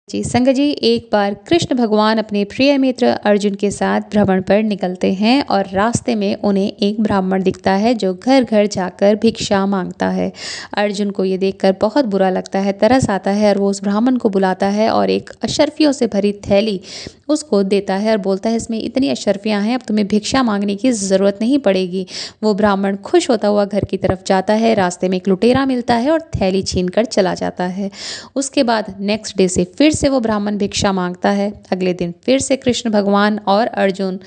जी, संग जी एक बार कृष्ण भगवान अपने प्रिय मित्र अर्जुन के साथ भ्रमण पर निकलते हैं और रास्ते में उन्हें एक ब्राह्मण दिखता है जो घर घर जाकर भिक्षा मांगता है। अर्जुन को ये देखकर बहुत बुरा लगता है, तरस आता है और वो उस ब्राह्मण को बुलाता है और एक अशर्फियों से भरी थैली उसको देता है और बोलता है इसमें इतनी अशर्फियाँ हैं, अब तुम्हें भिक्षा मांगने की ज़रूरत नहीं पड़ेगी। वो ब्राह्मण खुश होता हुआ घर की तरफ जाता है, रास्ते में एक लुटेरा मिलता है और थैली छीन कर चला जाता है। उसके बाद नेक्स्ट डे से फिर से वो ब्राह्मण भिक्षा मांगता है। अगले दिन फिर से कृष्ण भगवान और अर्जुन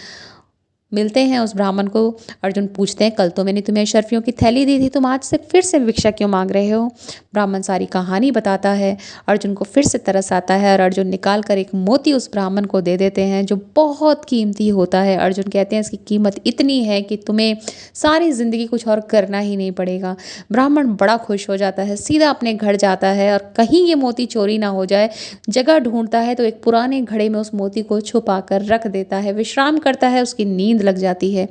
मिलते हैं उस ब्राह्मण को। अर्जुन पूछते हैं, कल तो मैंने तुम्हें अशर्फियों की थैली दी थी, तुम आज से फिर से भिक्षा क्यों मांग रहे हो? ब्राह्मण सारी कहानी बताता है। अर्जुन को फिर से तरस आता है और अर्जुन निकाल कर एक मोती उस ब्राह्मण को दे देते हैं जो बहुत कीमती होता है। अर्जुन कहते हैं इसकी कीमत इतनी है कि तुम्हें सारी ज़िंदगी कुछ और करना ही नहीं पड़ेगा। ब्राह्मण बड़ा खुश हो जाता है, सीधा अपने घर जाता है और कहीं ये मोती चोरी ना हो जाए जगह ढूंढता है तो एक पुराने घड़े में उस मोती को छुपा कर रख देता है। विश्राम करता है, उसकी नींद लग जाती है।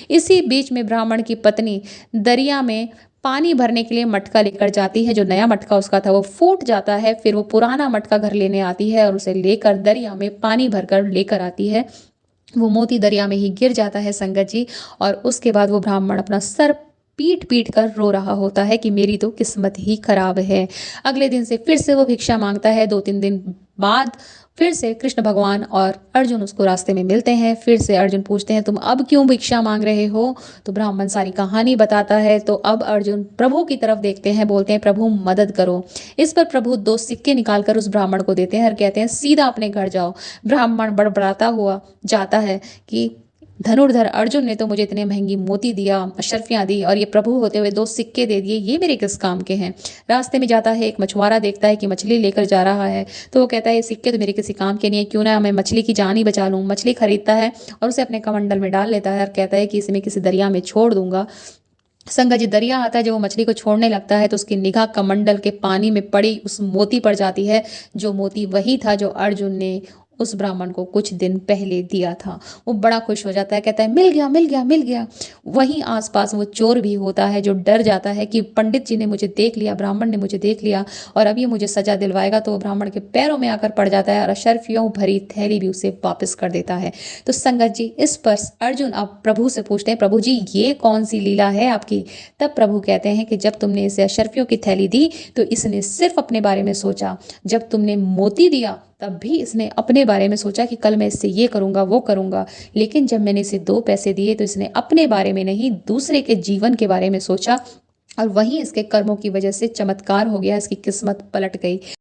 इसी बीच में ब्राह्मण की पत्नी दरिया में पानी भरने के लिए मटका लेकर जाती है। जो नया मटका उसका था वो फूट जाता है। फिर वो पुराना मटका घर लेने आती है और उसे लेकर दरिया में पानी भरकर लेकर आती है। वो मोती दरिया में ही गिर जाता है संगत जी। और उसके बाद वो ब्राह्मण अपना सर पीट पीट कर रो रहा होता है कि मेरी तो किस्मत ही खराब है। अगले दिन से फिर से वो भिक्षा मांगता है। 2-3 दिन बाद फिर से कृष्ण भगवान और अर्जुन उसको रास्ते में मिलते हैं। फिर से अर्जुन पूछते हैं, तुम अब क्यों भिक्षा मांग रहे हो? तो ब्राह्मण सारी कहानी बताता है। तो अब अर्जुन प्रभु की तरफ देखते हैं, बोलते हैं प्रभु मदद करो। इस पर प्रभु 2 सिक्के निकालकर उस ब्राह्मण को देते हैं और कहते हैं सीधा अपने घर जाओ। ब्राह्मण बड़बड़ाता हुआ जाता है कि धनुर्धर अर्जुन ने तो मुझे इतने महंगी मोती दिया, अशर्फियाँ दी और ये प्रभु होते हुए 2 सिक्के दे दिए, ये मेरे किस काम के हैं? रास्ते में जाता है, एक मछुआरा देखता है कि मछली लेकर जा रहा है। तो वो कहता है ये सिक्के तो मेरे किसी काम के नहीं है, क्यों ना मैं मछली की जान ही बचा लूँ। मछली खरीदता है और उसे अपने कमंडल में डाल लेता है और कहता है कि इसे मैं किसी दरिया में छोड़ दूंगा। संगा जी दरिया आता है, जब वो मछली को छोड़ने लगता है तो उसकी निगाह कमंडल के पानी में पड़ी उस मोती पर जाती है। जो मोती वही था जो अर्जुन ने उस ब्राह्मण को कुछ दिन पहले दिया था। वो बड़ा खुश हो जाता है, कहता है मिल गया मिल गया मिल गया। वहीं आसपास वो चोर भी होता है जो डर जाता है कि पंडित जी ने मुझे देख लिया, ब्राह्मण ने मुझे देख लिया और अब ये मुझे सजा दिलवाएगा। तो वो ब्राह्मण के पैरों में आकर पड़ जाता है और अशर्फियों भरी थैली भी उसे वापस कर देता है। तो संगत जी इस पर अर्जुन अब प्रभु से पूछते हैं, प्रभु जी ये कौन सी लीला है आपकी? तब प्रभु कहते हैं कि जब तुमने इसे अशर्फियों की थैली दी तो इसने सिर्फ अपने बारे में सोचा। जब तुमने मोती दिया तब भी इसने अपने बारे में सोचा कि कल मैं इससे ये करूँगा वो करूँगा। लेकिन जब मैंने इसे 2 पैसे दिए तो इसने अपने बारे में नहीं, दूसरे के जीवन के बारे में सोचा और वहीं इसके कर्मों की वजह से चमत्कार हो गया, इसकी किस्मत पलट गई।